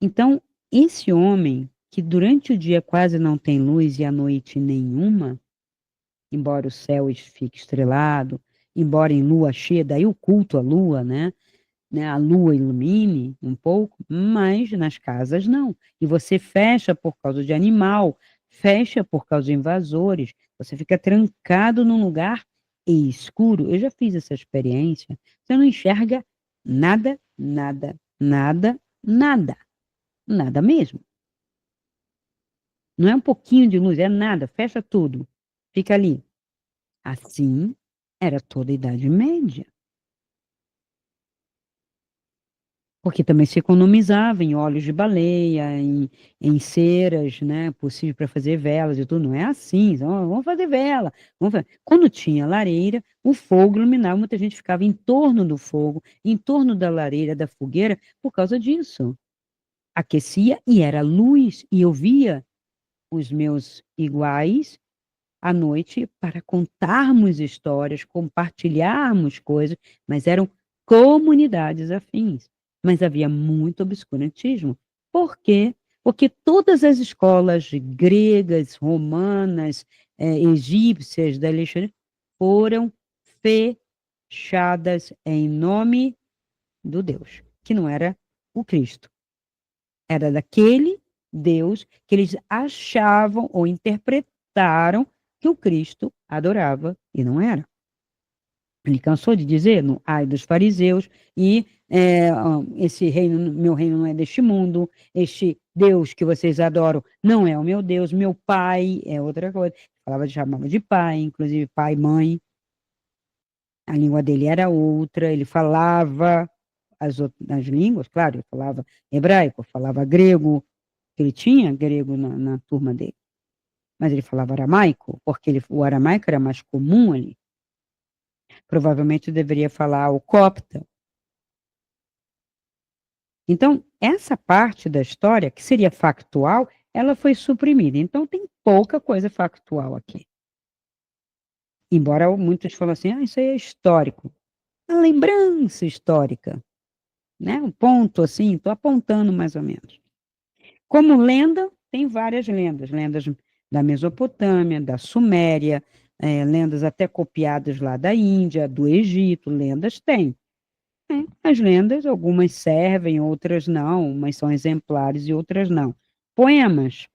Então, esse homem, que durante o dia quase não tem luz e à noite nenhuma, embora o céu fique estrelado, embora em lua cheia, daí o culto à lua, né? A lua ilumine um pouco, mas nas casas não. E você fecha por causa de animal, fecha por causa de invasores, você fica trancado num lugar escuro. Eu já fiz essa experiência. Você não enxerga nada, nada, nada, nada, nada mesmo. Não é um pouquinho de luz, é nada, fecha tudo. Fica ali. Assim era toda a Idade Média. Porque também se economizava em óleos de baleia, em ceras, né, possível para fazer velas e tudo. Não é assim, ó, vamos fazer vela. Quando tinha lareira, o fogo iluminava, muita gente ficava em torno do fogo, em torno da lareira, da fogueira, por causa disso. Aquecia e era luz, e eu via os meus iguais à noite para contarmos histórias, compartilharmos coisas, mas eram comunidades afins. Mas havia muito obscurantismo. Por quê? Porque todas as escolas gregas, romanas, egípcias da Alexandria foram fechadas em nome do Deus, que não era o Cristo. Era daquele Deus que eles achavam ou interpretaram que o Cristo adorava e não era. Ele cansou de dizer no ai dos fariseus e esse reino, meu reino não é deste mundo, este Deus que vocês adoram não é o meu Deus, meu pai é outra coisa. Falava, chamava de pai, inclusive pai, mãe. A língua dele era outra, ele falava as línguas, claro, ele falava hebraico, falava grego, ele tinha grego na turma dele, mas ele falava aramaico, porque o aramaico era mais comum ali. Provavelmente deveria falar o copta. Então, essa parte da história, que seria factual, ela foi suprimida. Então, tem pouca coisa factual aqui. Embora muitos falem assim, isso aí é histórico. A lembrança histórica, né? Um ponto assim, estou apontando mais ou menos. Como lenda, tem várias lendas, lendas da Mesopotâmia, da Suméria, lendas até copiadas lá da Índia, do Egito, lendas tem. As lendas, algumas servem, outras não, umas são exemplares e outras não. Poemas,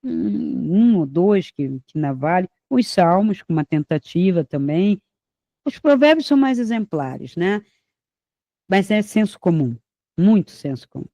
um ou dois que na vale, os salmos, com uma tentativa também. Os provérbios são mais exemplares, né? Mas é senso comum, muito senso comum.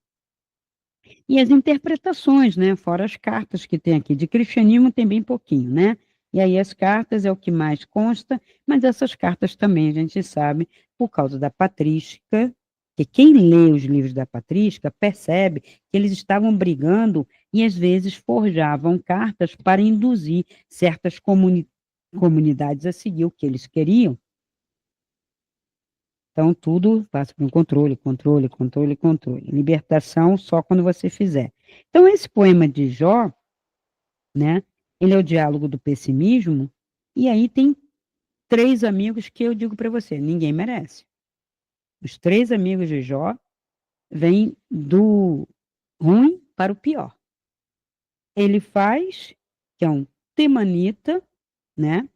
E as interpretações, né? Fora as cartas que tem aqui. De cristianismo tem bem pouquinho, né? E aí as cartas é o que mais consta, mas essas cartas também a gente sabe por causa da patrística, que quem lê os livros da patrística percebe que eles estavam brigando e às vezes forjavam cartas para induzir certas comunidades a seguir o que eles queriam. Então, tudo passa por um controle, controle, controle, controle. Libertação só quando você fizer. Então, esse poema de Jó, né? Ele é o diálogo do pessimismo, e aí tem três amigos que eu digo para você, ninguém merece. Os três amigos de Jó vêm do ruim para o pior. ele faz, que é um temanita, né?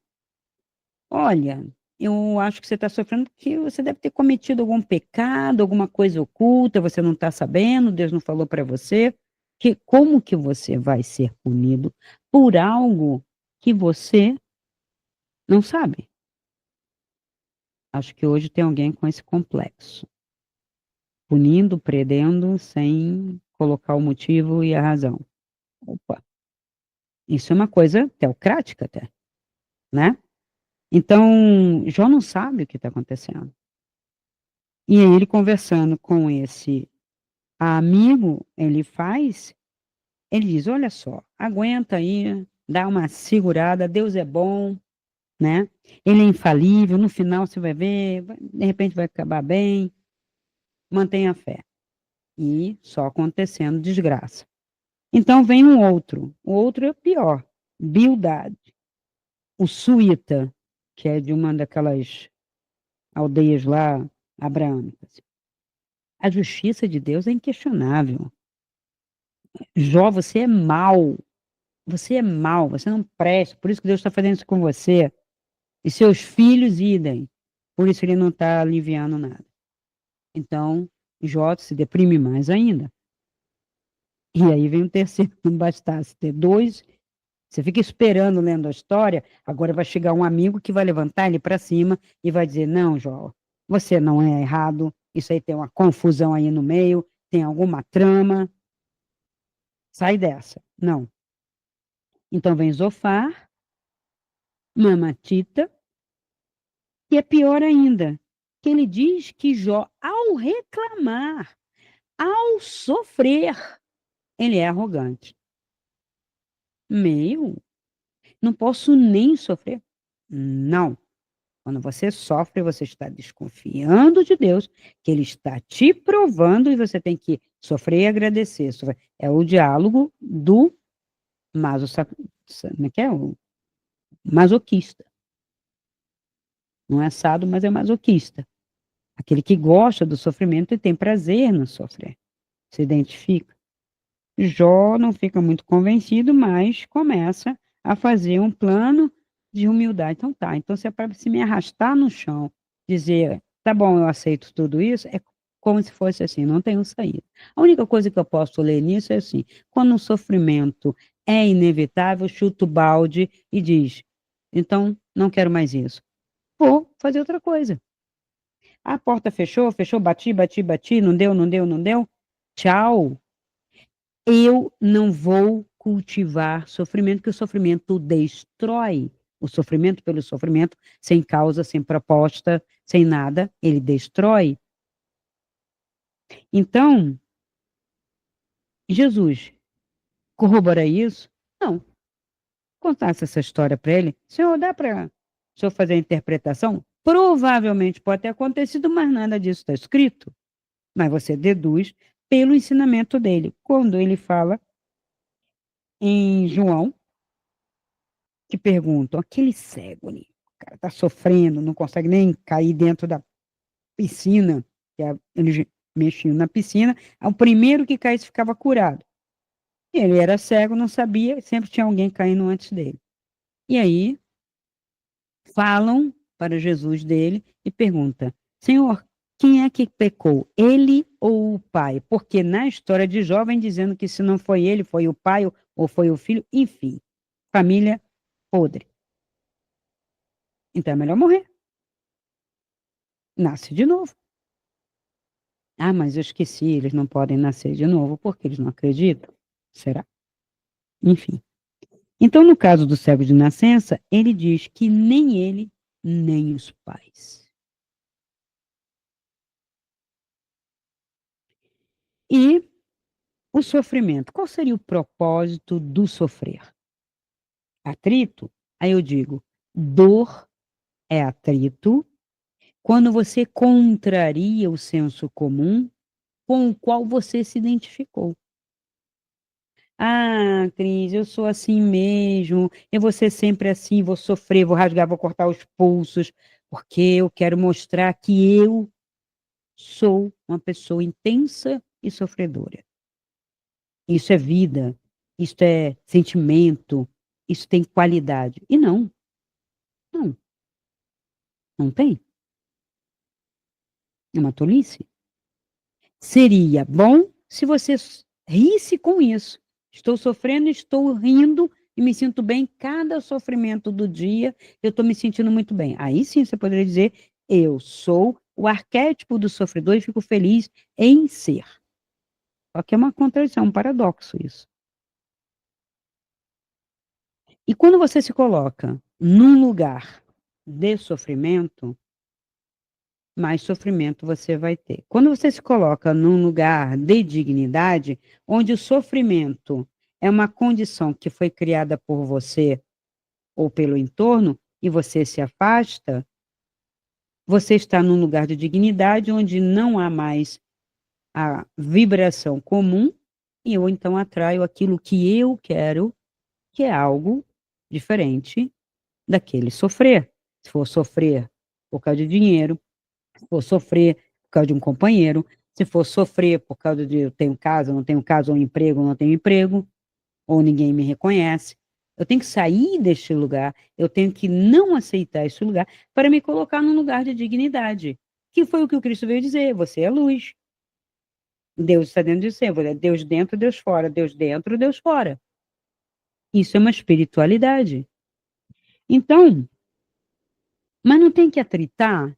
Olha, eu acho que você está sofrendo porque você deve ter cometido algum pecado, alguma coisa oculta, você não está sabendo, Deus não falou para você, que como que você vai ser punido por algo que você não sabe? Acho que hoje tem alguém com esse complexo, punindo, prendendo, sem colocar o motivo e a razão. Opa, isso é uma coisa teocrática até, né? Então, Jó não sabe o que está acontecendo. E aí ele conversando com esse amigo, ele diz, olha só, aguenta aí, dá uma segurada, Deus é bom, né? Ele é infalível, no final você vai ver, de repente vai acabar bem, mantenha a fé. E só acontecendo desgraça. Então vem o outro é o pior, Bildade, o suíta, que é de uma daquelas aldeias lá abraâmicas. A justiça de Deus é inquestionável. Jó, você é mau, você não presta, por isso que Deus está fazendo isso com você. E seus filhos idem, por isso ele não está aliviando nada. Então, Jó se deprime mais ainda. E aí vem o terceiro, não bastasse ter dois, você fica esperando lendo a história, agora vai chegar um amigo que vai levantar ele para cima e vai dizer: Não, Jó, você não é errado, isso aí tem uma confusão aí no meio, tem alguma trama, sai dessa. Não. Então vem Zofar, Mamatita, e é pior ainda, que ele diz que Jó, ao reclamar, ao sofrer, ele é arrogante. Meu, não posso nem sofrer. Não. Quando você sofre, você está desconfiando de Deus, que Ele está te provando e você tem que sofrer e agradecer. É o diálogo do maso, como é que é? O masoquista. Não é sado, mas é masoquista. Aquele que gosta do sofrimento e tem prazer no sofrer. Se identifica. Jó não fica muito convencido, mas começa a fazer um plano de humildade. Então tá, então se é para se me arrastar no chão, dizer, tá bom, eu aceito tudo isso, é como se fosse assim, não tenho saída. A única coisa que eu posso ler nisso é assim, quando o sofrimento é inevitável, chuta o balde e diz, então não quero mais isso. Vou fazer outra coisa. A porta fechou, fechou, bati, bati, bati, não deu, não deu, não deu. Tchau. Eu não vou cultivar sofrimento, porque o sofrimento destrói. O sofrimento pelo sofrimento, sem causa, sem proposta, sem nada, ele destrói. Então, Jesus corrobora isso? Não. Contasse essa história para ele, senhor, dá para o senhor fazer a interpretação? Provavelmente pode ter acontecido, mas nada disso está escrito. Mas você deduz pelo ensinamento dele. Quando ele fala em João, que perguntam, aquele cego ali, o cara tá sofrendo, não consegue nem cair dentro da piscina, eles mexiam na piscina, o primeiro que caísse ficava curado. Ele era cego, não sabia, sempre tinha alguém caindo antes dele. E aí falam para Jesus dele e pergunta, Senhor, quem é que pecou, ele ou o pai? Porque na história de Jó vem dizendo que se não foi ele, foi o pai ou foi o filho, enfim, família podre. Então é melhor morrer. Nasce de novo. Ah, mas eu esqueci, eles não podem nascer de novo porque eles não acreditam. Será? Enfim. Então, no caso do cego de nascença, ele diz que nem ele, nem os pais. E o sofrimento. Qual seria o propósito do sofrer? Atrito? Aí eu digo, dor é atrito quando você contraria o senso comum com o qual você se identificou. Ah, Cris, eu sou assim mesmo, eu vou ser sempre assim, vou sofrer, vou rasgar, vou cortar os pulsos, porque eu quero mostrar que eu sou uma pessoa intensa e sofredora. Isso é vida. isto é sentimento, isso tem qualidade. E não, não, não tem. É uma tolice. Seria bom se você risse com isso. Estou sofrendo, estou rindo e me sinto bem. Cada sofrimento do dia, eu estou me sentindo muito bem. Aí sim você poderia dizer: eu sou o arquétipo do sofredor e fico feliz em ser. Só que é uma contradição, um paradoxo isso. E quando você se coloca num lugar de sofrimento, mais sofrimento você vai ter. Quando você se coloca num lugar de dignidade, onde o sofrimento é uma condição que foi criada por você ou pelo entorno, e você se afasta, você está num lugar de dignidade onde não há mais a vibração comum, e eu então atraio aquilo que eu quero, que é algo diferente daquele sofrer. Se for sofrer por causa de dinheiro, se for sofrer por causa de um companheiro, se for sofrer por causa de eu tenho casa, não tenho casa, ou emprego, não tenho emprego, ou ninguém me reconhece. Eu tenho que sair deste lugar, eu tenho que não aceitar esse lugar para me colocar num lugar de dignidade. Que foi o que o Cristo veio dizer: você é luz. Deus está dentro de você, Deus dentro, Deus fora, Deus dentro, Deus fora. Isso é uma espiritualidade. Então, mas não tem que atritar.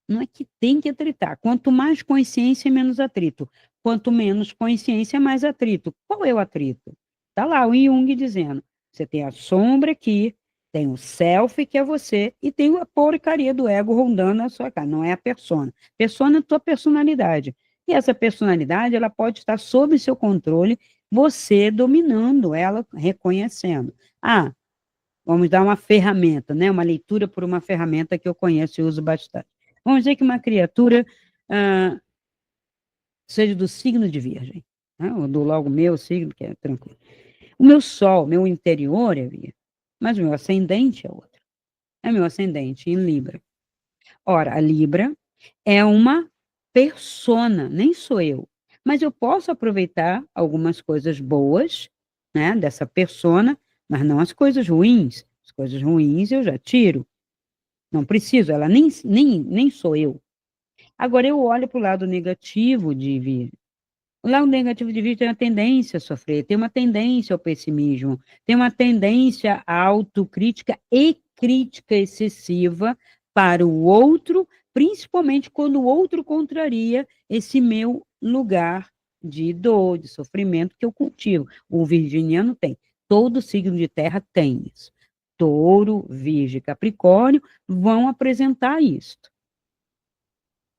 Não é que tem que atritar. Quanto mais consciência, menos atrito. Quanto menos consciência, mais atrito. Qual é o atrito? Está lá o Jung dizendo: você tem a sombra aqui, tem o self, que é você, e tem a porcaria do ego rondando na sua cara. Não é a persona. Persona é a tua personalidade. E essa personalidade, ela pode estar sob seu controle, você dominando ela, reconhecendo. Ah, vamos dar uma ferramenta, né? Uma leitura por uma ferramenta que eu conheço e uso bastante. Vamos dizer que uma criatura ah, seja do signo de Virgem, né? Ou do logo meu signo, que é tranquilo. O meu sol, meu interior é Virgem, mas o meu ascendente é outro. É meu ascendente em Libra. Ora, a Libra é uma persona, nem sou eu. Mas eu posso aproveitar algumas coisas boas, né, dessa persona, mas não as coisas ruins. As coisas ruins eu já tiro. Não preciso, ela nem sou eu. Agora eu olho para o lado negativo de vir. O lado negativo de vir tem uma tendência a sofrer, tem uma tendência ao pessimismo, tem uma tendência à autocrítica e crítica excessiva para o outro, principalmente quando o outro contraria esse meu lugar de dor, de sofrimento que eu cultivo. O virginiano tem, todo signo de terra tem isso. Touro, Virgem, Capricórnio vão apresentar isso.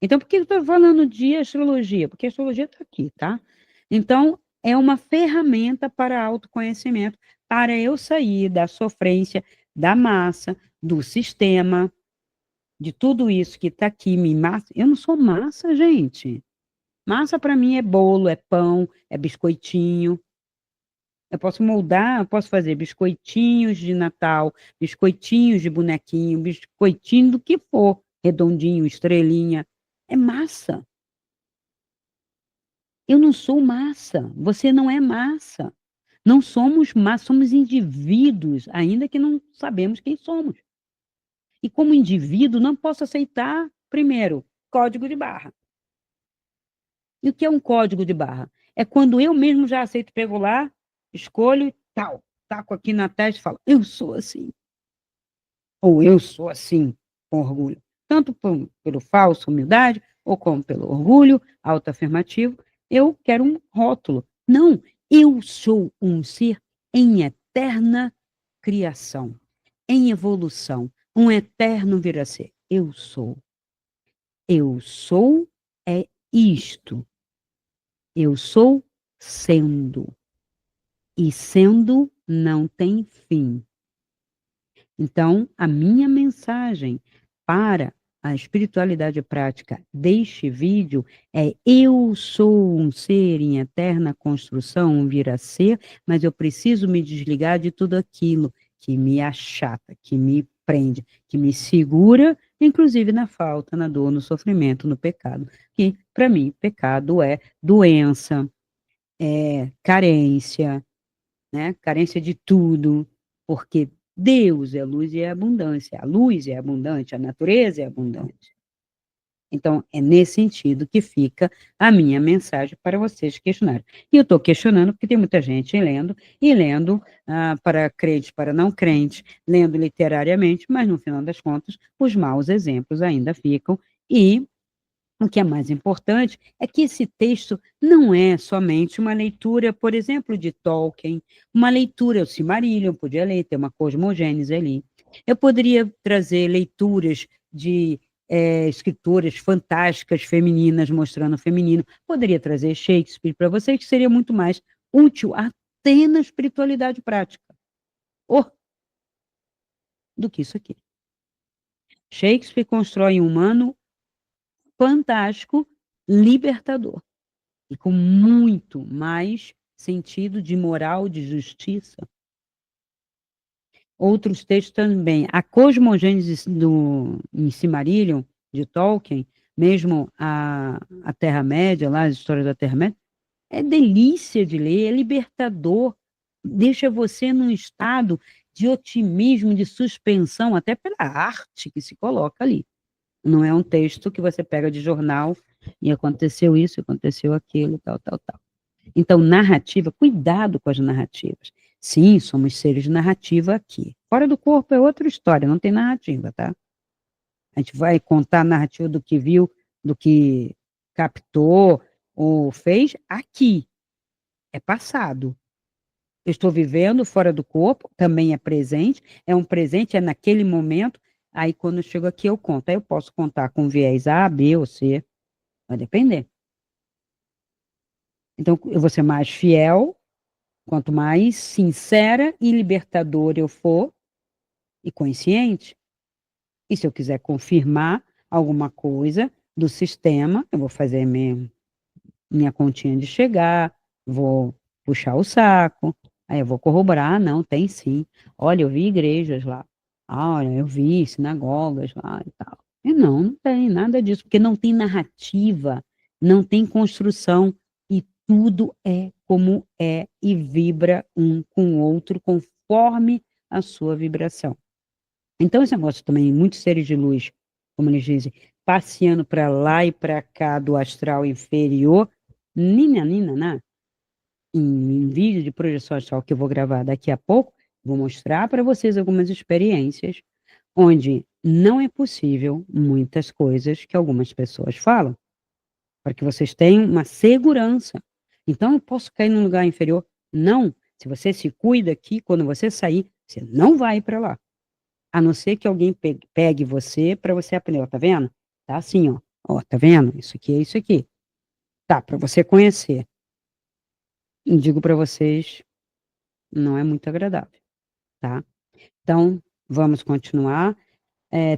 Então, por que eu estou falando de astrologia? Porque a astrologia está aqui, tá? Então, é uma ferramenta para autoconhecimento, para eu sair da sofrência, da massa, do sistema, de tudo isso que está aqui, me massa. Eu não sou massa, gente. Massa para mim é bolo, é pão, é biscoitinho. Eu posso moldar, eu posso fazer biscoitinhos de Natal, biscoitinhos de bonequinho, biscoitinho do que for, redondinho, estrelinha. É massa. Eu não sou massa, você não é massa. Não somos massa, somos indivíduos, ainda que não sabemos quem somos. E como indivíduo, não posso aceitar, primeiro, código de barra. E o que é um código de barra? É quando eu mesmo já aceito, pego lá, escolho e tal, taco aqui na testa e falo, eu sou assim. Ou eu sou assim, com orgulho. Tanto pelo falso humildade, ou como pelo orgulho autoafirmativo, eu quero um rótulo. Não, eu sou um ser em eterna criação, em evolução, um eterno vir a ser. Eu sou. Eu sou é isto. Eu sou sendo. E sendo não tem fim. Então, a minha mensagem para a espiritualidade prática deste vídeo é: eu sou um ser em eterna construção, um vir a ser, mas eu preciso me desligar de tudo aquilo que me achata, que me prende, que me segura, inclusive na falta, na dor, no sofrimento, no pecado. Que, para mim, pecado é doença, é carência, né? Carência de tudo, porque Deus é luz e é abundância, a luz é abundante, a natureza é abundante. Então, é nesse sentido que fica a minha mensagem para vocês questionarem. E eu estou questionando porque tem muita gente lendo, e lendo para crentes, para não crentes, lendo literariamente, mas no final das contas, os maus exemplos ainda ficam, e o que é mais importante é que esse texto não é somente uma leitura, por exemplo, de Tolkien, uma leitura, o Silmarillion, podia ler, tem uma cosmogênese ali. Eu poderia trazer leituras de escritoras fantásticas femininas mostrando o feminino, poderia trazer Shakespeare para vocês, que seria muito mais útil até na espiritualidade prática, ou do que isso aqui. Shakespeare constrói um humano fantástico, libertador. E com muito mais sentido de moral, de justiça. Outros textos também. A cosmogênese em Silmarillion, de Tolkien, mesmo a Terra-média, lá, as histórias da Terra-média, é delícia de ler, é libertador, deixa você num estado de otimismo, de suspensão, até pela arte que se coloca ali. Não é um texto que você pega de jornal e aconteceu isso, aconteceu aquilo, tal, tal, tal. Então, narrativa, cuidado com as narrativas. Sim, somos seres de narrativa aqui. Fora do corpo é outra história, não tem narrativa, tá? A gente vai contar a narrativa do que viu, do que captou ou fez aqui. É passado. Eu estou vivendo fora do corpo, também é um presente, é naquele momento. Aí, quando eu chego aqui, eu conto. Aí eu posso contar com viés A, B ou C, vai depender. Então, eu vou ser mais fiel. Quanto mais sincera e libertadora eu for, e consciente, e se eu quiser confirmar alguma coisa do sistema, eu vou fazer minha continha de chegar, vou puxar o saco, aí eu vou corroborar, não, tem sim. Olha, eu vi igrejas lá. Olha, eu vi sinagogas lá e tal. E não tem nada disso, porque não tem narrativa, não tem construção, e tudo é como é e vibra um com o outro conforme a sua vibração. Então, esse negócio também, muitos seres de luz, como eles dizem, passeando para lá e para cá do astral inferior, nina, em vídeo de projeção astral que eu vou gravar daqui a pouco, vou mostrar para vocês algumas experiências onde não é possível muitas coisas que algumas pessoas falam, para que vocês tenham uma segurança. Então, eu posso cair num lugar inferior? Não. Se você se cuida aqui, quando você sair, você não vai para lá. A não ser que alguém pegue você para você aprender. Ó, tá vendo? Tá assim, ó. Ó, tá vendo? Isso aqui é isso aqui. Tá, para você conhecer. E digo para vocês, não é muito agradável, tá? Então, vamos continuar.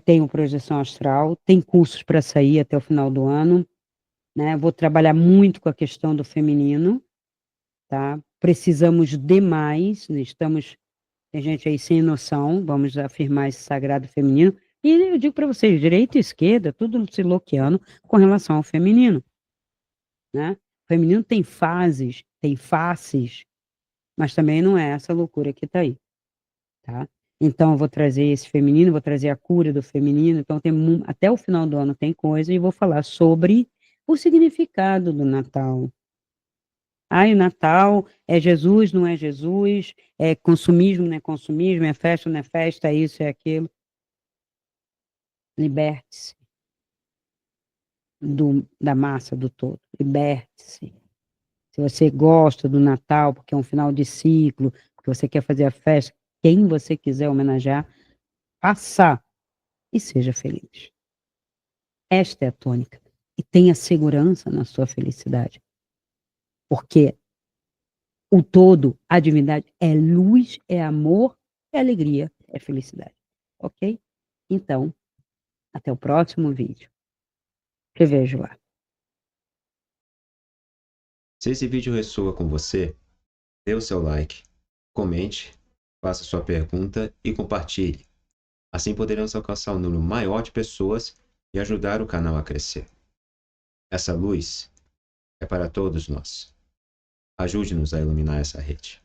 Tem projeção astral, tem cursos para sair até o final do ano, né? Vou trabalhar muito com a questão do feminino, tá? Precisamos demais, né? Tem gente aí sem noção, vamos afirmar esse sagrado feminino. E eu digo para vocês, direita e esquerda, tudo se loqueando com relação ao feminino, né? O feminino tem fases, tem faces, mas também não é essa loucura que está aí, tá? Então, eu vou trazer esse feminino, vou trazer a cura do feminino. Então, até o final do ano tem coisa, e vou falar sobre o significado do Natal. O Natal é Jesus, não é Jesus, é consumismo, não é consumismo, é festa, não é festa, é isso, é aquilo. Liberte-se da massa do todo, liberte-se. Se você gosta do Natal, porque é um final de ciclo, porque você quer fazer a festa, quem você quiser homenagear, faça e seja feliz. Esta é a tônica. E tenha segurança na sua felicidade. Porque o todo, a divindade, é luz, é amor, é alegria, é felicidade. Ok? Então, até o próximo vídeo. Te vejo lá. Se esse vídeo ressoa com você, dê o seu like, comente, faça sua pergunta e compartilhe. Assim poderemos alcançar um número maior de pessoas e ajudar o canal a crescer. Essa luz é para todos nós. Ajude-nos a iluminar essa rede.